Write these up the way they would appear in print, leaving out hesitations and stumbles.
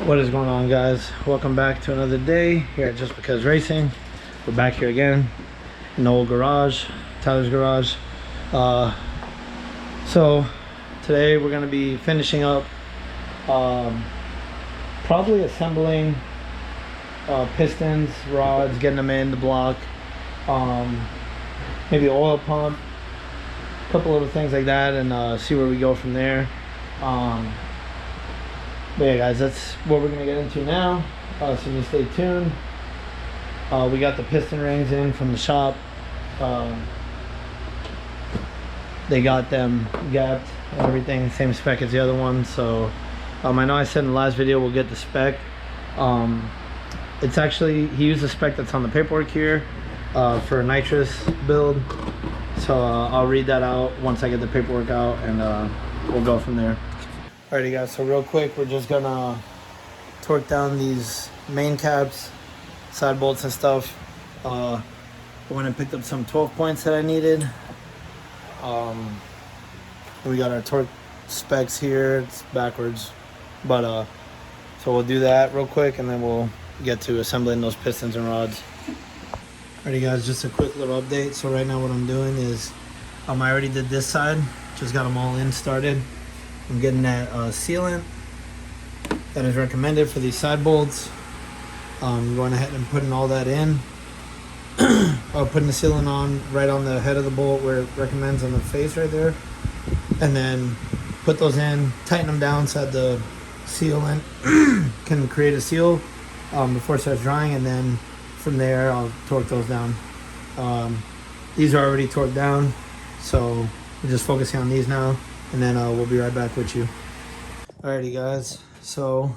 What is going on, guys? Welcome back to another day here at Just Because Racing. We're back here again in the old garage, Tyler's garage. So today we're going to be finishing up probably assembling pistons, rods, getting them in the block, maybe oil pump, a couple little things like that, and see where we go from there. But yeah, guys, that's what we're gonna get into now, so you stay tuned. We got the piston rings in from the shop. They got them gapped and everything, same spec as the other one. So I know I said in the last video we'll get the spec. It's actually, he used the spec that's on the paperwork here for a nitrous build. So I'll read that out once I get the paperwork out, and we'll go from there. Alrighty, guys, so real quick, we're just gonna torque down these main caps, side bolts and stuff. I went and picked up some 12 points that I needed. We got our torque specs here. It's backwards, but so we'll do that real quick, and then we'll get to assembling those pistons and rods. Alrighty, guys, just a quick little update. So right now what I'm doing is I already did this side, just got them all in started. I'm getting that sealant that is recommended for these side bolts. Going ahead and putting all that in. Putting the sealant on right on the head of the bolt where it recommends, on the face right there. And then put those in, tighten them down so that the sealant can create a seal before it starts drying. And then from there, I'll torque those down. These are already torqued down, so we're just focusing on these now. And then we'll be right back with you. Alrighty, guys, so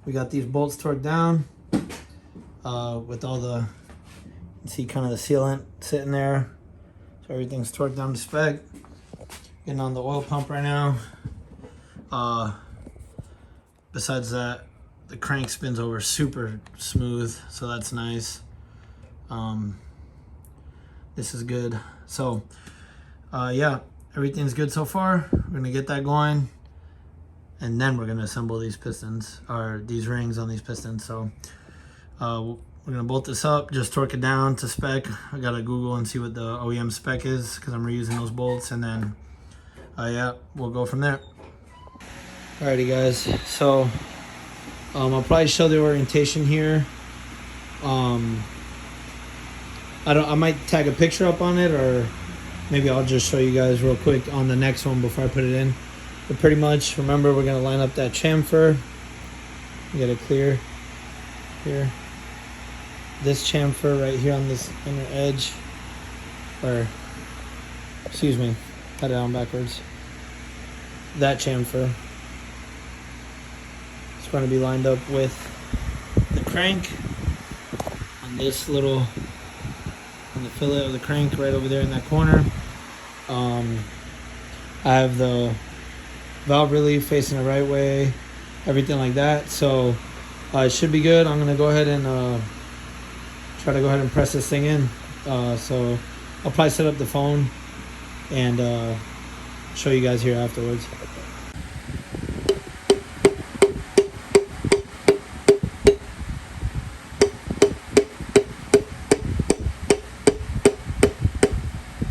we got these bolts torqued down with all the, you can see kind of the sealant sitting there. So everything's torqued down to spec. Getting on the oil pump right now. Besides that, the crank spins over super smooth, so that's nice. This is good. So yeah, everything's good so far. We're gonna get that going, and then we're gonna assemble these pistons, or these rings on these pistons. So we're gonna bolt this up, just torque it down to spec. I gotta Google and see what the OEM spec is, because I'm reusing those bolts, and then yeah, we'll go from there. Alrighty, guys, so I'll probably show the orientation here. I might tag a picture up on it, or maybe I'll just show you guys real quick on the next one before I put it in. But pretty much, remember, we're gonna line up that chamfer. Get it clear here. This chamfer right here on this inner edge, or excuse me, cut it on backwards. That chamfer is going to be lined up with the crank on this little, on the fillet of the crank right over there in that corner. I have the valve relief facing the right way, everything like that. So it should be good. I'm gonna go ahead and try to go ahead and press this thing in. So I'll probably set up the phone and show you guys here afterwards.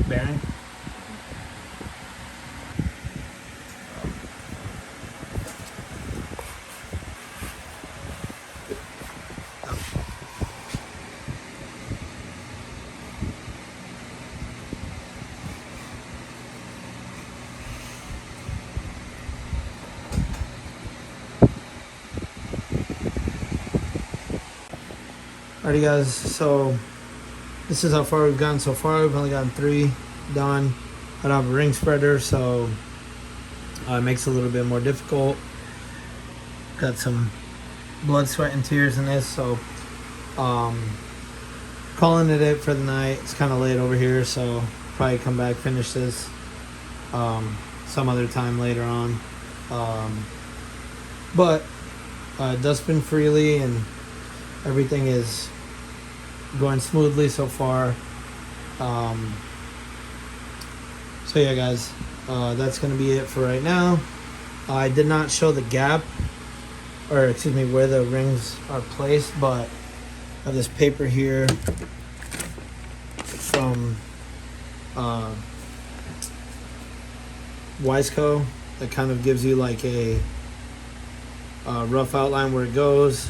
Bearing. Alrighty, guys, so this is how far we've gotten so far. We've only gotten 3 done. I don't have a ring spreader, so it makes it a little bit more difficult. Got some blood, sweat, and tears in this, so calling it for the night. It's kind of late over here, so probably come back, finish this some other time later on. But it does spin freely, and everything is going smoothly so far. So yeah, guys, that's gonna be it for right now. I did not show the gap or excuse me, where the rings are placed, but I have this paper here from Wiseco that kind of gives you like a rough outline where it goes.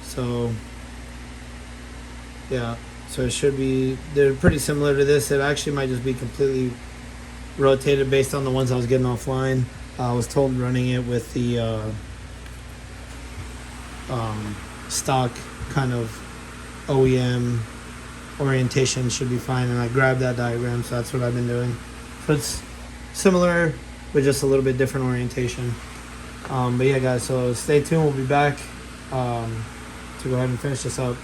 So yeah, so it should be, they're pretty similar to this. It actually might just be completely rotated based on the ones I was getting offline. I was told running it with the stock kind of OEM orientation should be fine, and I grabbed that diagram, so that's what I've been doing. So it's similar with just a little bit different orientation. But yeah guys, so stay tuned, we'll be back to go ahead and finish this up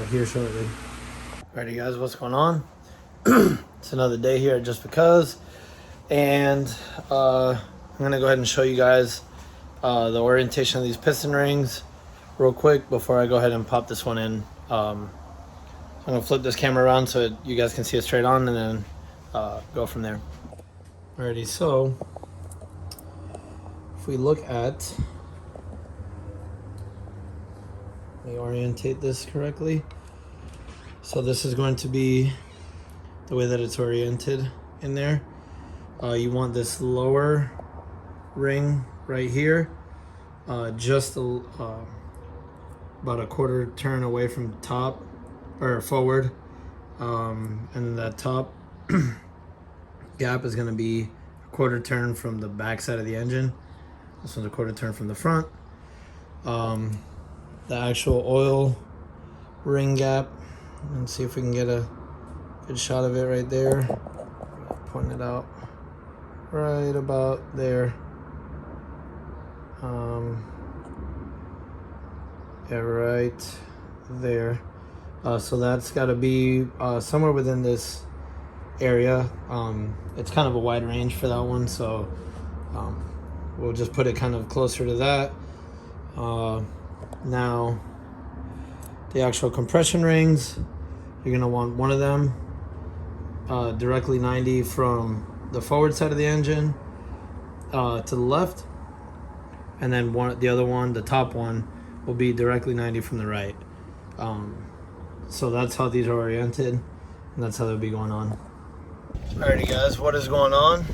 here shortly. Alrighty guys, what's going on? It's another day here at Just Because, and I'm gonna go ahead and show you guys the orientation of these piston rings real quick before I go ahead and pop this one in. I'm gonna flip this camera around so you guys can see it straight on, and then go from there. Alrighty, so if we look at, let me orientate this correctly. So this is going to be the way that it's oriented in there. You want this lower ring right here, just about a quarter turn away from the top, or forward, and that top gap is going to be a quarter turn from the back side of the engine. This one's a quarter turn from the front. The actual oil ring gap, let's see if we can get a good shot of it right there. Point it out right about there. Yeah, right there. So that's got to be somewhere within this area. It's kind of a wide range for that one, so we'll just put it kind of closer to that. Now the actual compression rings, you're going to want one of them directly 90 from the forward side of the engine to the left, and then the other one, the top one, will be directly 90 from the right. So that's how these are oriented, and that's how they'll be going on. Alrighty guys, what is going on?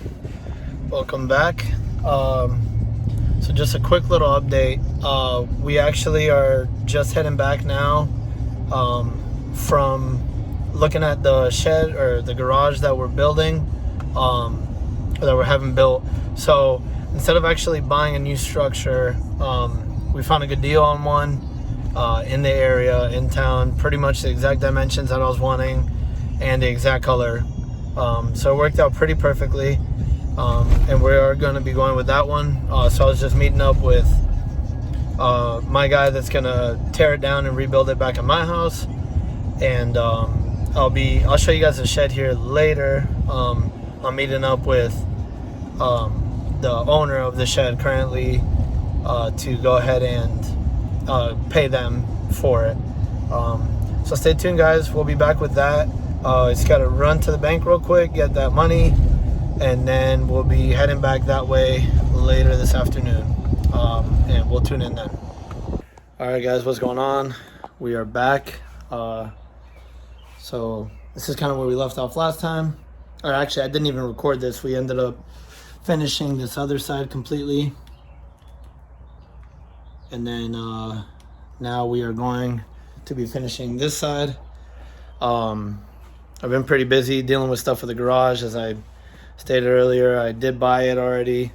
Welcome back. So just a quick little update. We actually are just heading back now from looking at the shed, or the garage that we're building, or that we're having built. So instead of actually buying a new structure, we found a good deal on one in the area, in town, pretty much the exact dimensions that I was wanting and the exact color. So it worked out pretty perfectly, and we are going to be going with that one. So I was just meeting up with my guy that's going to tear it down and rebuild it back in my house, and I'll show you guys the shed here later. I'm meeting up with the owner of the shed currently to go ahead and pay them for it. So stay tuned guys, we'll be back with that. It's got to run to the bank real quick, get that money, and then we'll be heading back that way later this afternoon, and we'll tune in then. Alright guys, what's going on? We are back. So this is kind of where we left off last time, or actually I didn't even record this. We ended up finishing this other side completely, and then now we are going to be finishing this side. I've been pretty busy dealing with stuff with the garage. As I stated earlier, I did buy it already,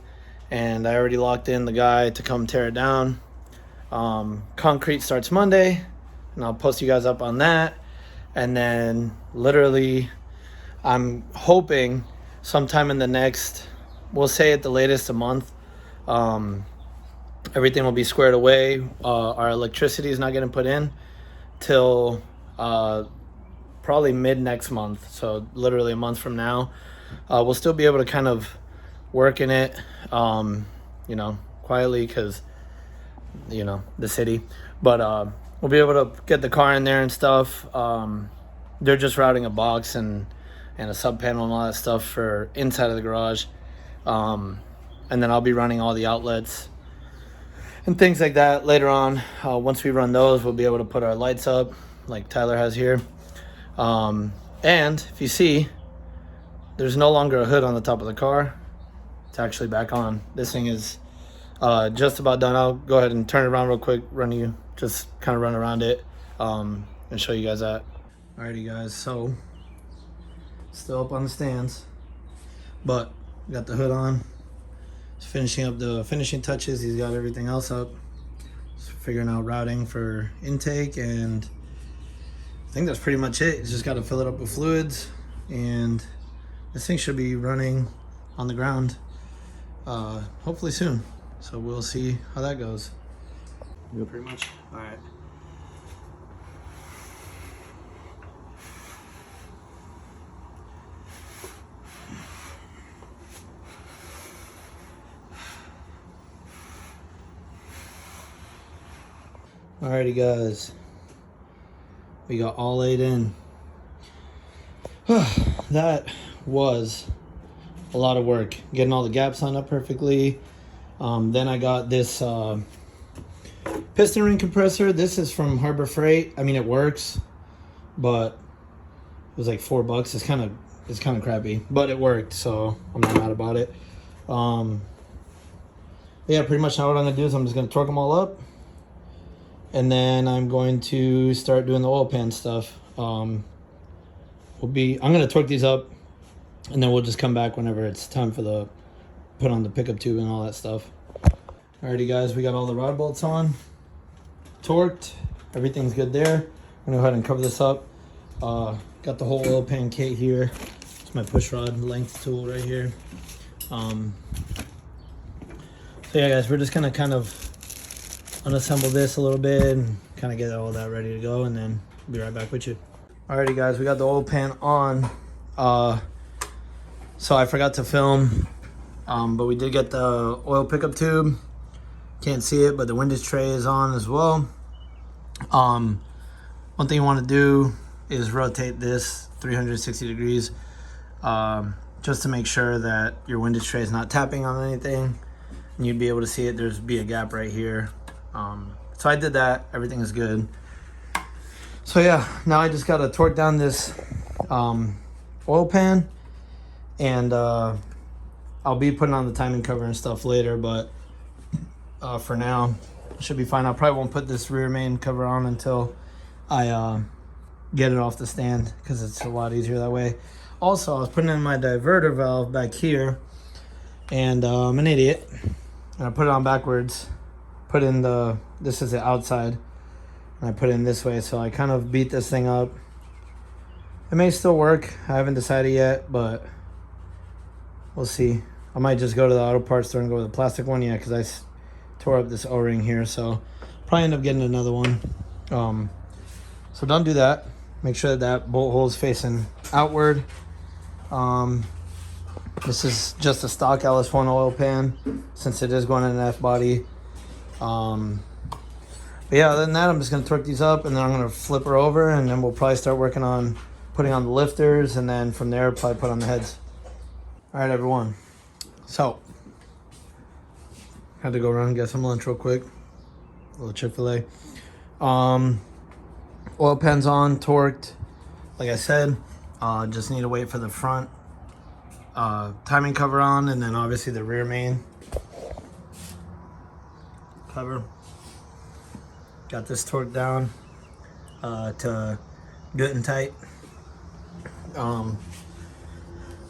and I already locked in the guy to come tear it down. Concrete starts Monday, and I'll post you guys up on that. And then literally I'm hoping sometime in the next, we'll say at the latest, a month, everything will be squared away. Our electricity is not getting put in till probably mid next month, so literally a month from now. We'll still be able to kind of work in it, you know, quietly, because, you know, the city, but we'll be able to get the car in there and stuff. They're just routing a box and a sub panel and all that stuff for inside of the garage, and then I'll be running all the outlets and things like that later on. Once we run those, we'll be able to put our lights up like Tyler has here. And if you see, there's no longer a hood on the top of the car. It's actually back on. This thing is just about done. I'll go ahead and turn it around real quick, just kind of run around it and show you guys that. Alrighty guys, so still up on the stands, but got the hood on. Just finishing up the finishing touches. He's got everything else up. Just figuring out routing for intake, and I think that's pretty much it. Just got to fill it up with fluids, and this thing should be running on the ground hopefully soon. So we'll see how that goes. Pretty much. All right. Alrighty guys, we got all laid in. That was a lot of work, getting all the gaps lined up perfectly. Then I got this piston ring compressor. This is from Harbor Freight. I mean, it works, but it was like $4. It's kind of crappy, but it worked, so I'm not mad about it. Yeah, pretty much now what I'm gonna do is I'm just gonna torque them all up, and then I'm going to start doing the oil pan stuff. I'm gonna torque these up, and then we'll just come back whenever it's time for the put on the pickup tube and all that stuff. Alrighty guys, we got all the rod bolts on, torqued, everything's good there. I'm gonna go ahead and cover this up. Got the whole oil pan kit here. It's my push rod length tool right here. So yeah guys, we're just gonna kind of unassemble this a little bit and kind of get all that ready to go, and then I'll be right back with you. Alrighty guys, we got the oil pan on. So I forgot to film, but we did get the oil pickup tube. Can't see it, but the windage tray is on as well. One thing you want to do is rotate this 360 degrees just to make sure that your windage tray is not tapping on anything, and you'd be able to see it. There's be a gap right here. So I did that, everything is good. So yeah, now I just got to torque down this oil pan, and I'll be putting on the timing cover and stuff later, but for now it should be fine. I probably won't put this rear main cover on until I get it off the stand, because it's a lot easier that way. Also, I was putting in my diverter valve back here, and I'm an idiot, and I put it on backwards. Put in this is the outside, and I put it in this way, so I kind of beat this thing up. It may still work, I haven't decided yet, but we'll see. I might just go to the auto parts store and go with the plastic one, yeah, because I tore up this O-ring here, so probably end up getting another one. So don't do that. Make sure that bolt hole is facing outward. This is just a stock LS1 oil pan, since it is going in an F body. But yeah, other than that, I'm just gonna torque these up, and then I'm gonna flip her over, and then we'll probably start working on putting on the lifters, and then from there probably put on the heads. All right, everyone. So had to go around and get some lunch real quick. A little Chick-fil-A. Oil pan's on, torqued. Like I said, just need to wait for the front timing cover on, and then obviously the rear main cover. Got this torqued down to good and tight.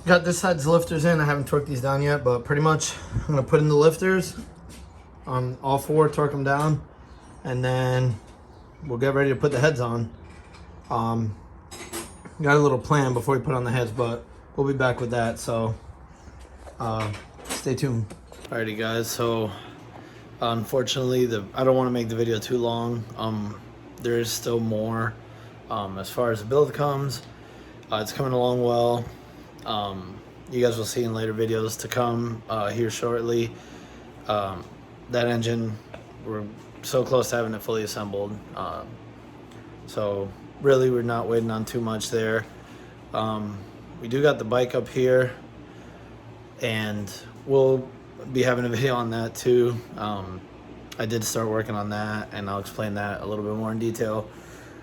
Got this side's lifters in. I haven't torqued these down yet, but pretty much I'm gonna put in the lifters on all four, torque them down, and then we'll get ready to put the heads on. Got a little plan before we put on the heads, but we'll be back with that, so stay tuned. Alrighty guys, so unfortunately I don't want to make the video too long. There is still more as far as the build comes. It's coming along well. You guys will see in later videos to come here shortly. That engine, we're so close to having it fully assembled, so really we're not waiting on too much there. We do got the bike up here, and we'll be having a video on that too. I did start working on that, and I'll explain that a little bit more in detail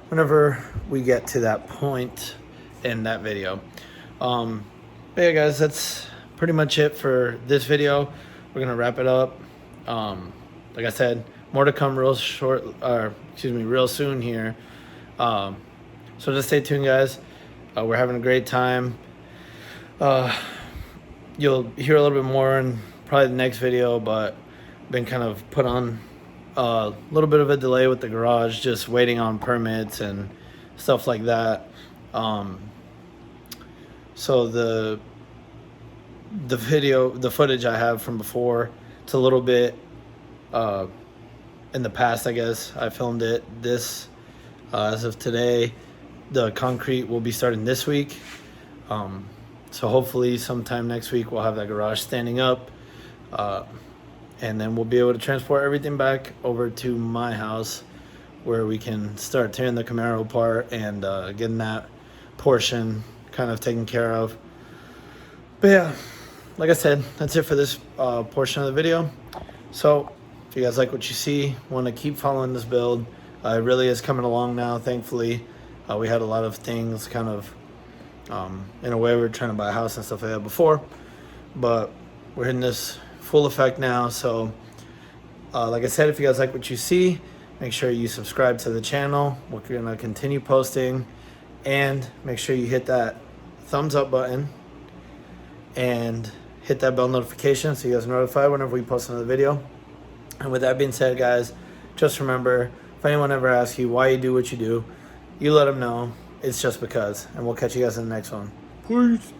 whenever we get to that point in that video. But yeah, guys, that's pretty much it for this video. We're gonna wrap it up. Like I said, more to come real soon here. So just stay tuned, guys. We're having a great time. You'll hear a little bit more in probably the next video, but been kind of put on a little bit of a delay with the garage, just waiting on permits and stuff like that. So the footage I have from before, it's a little bit in the past, I guess. I filmed it this as of today. The concrete will be starting this week. So hopefully sometime next week we'll have that garage standing up. And then we'll be able to transport everything back over to my house, where we can start tearing the Camaro apart and getting that portion kind of taken care of. But yeah, like I said, that's it for this portion of the video. So if you guys like what you see, want to keep following this build, it really is coming along now, thankfully. We had a lot of things kind of in a way we were trying to buy a house and stuff like that before, but we're in this full effect now. So like I said, if you guys like what you see, make sure you subscribe to the channel. We're gonna continue posting, and make sure you hit that thumbs up button and hit that bell notification so you guys are notified whenever we post another video. And with that being said, guys, just remember, if anyone ever asks you why you do what you do, you let them know it's just because. And we'll catch you guys in the next one. Peace.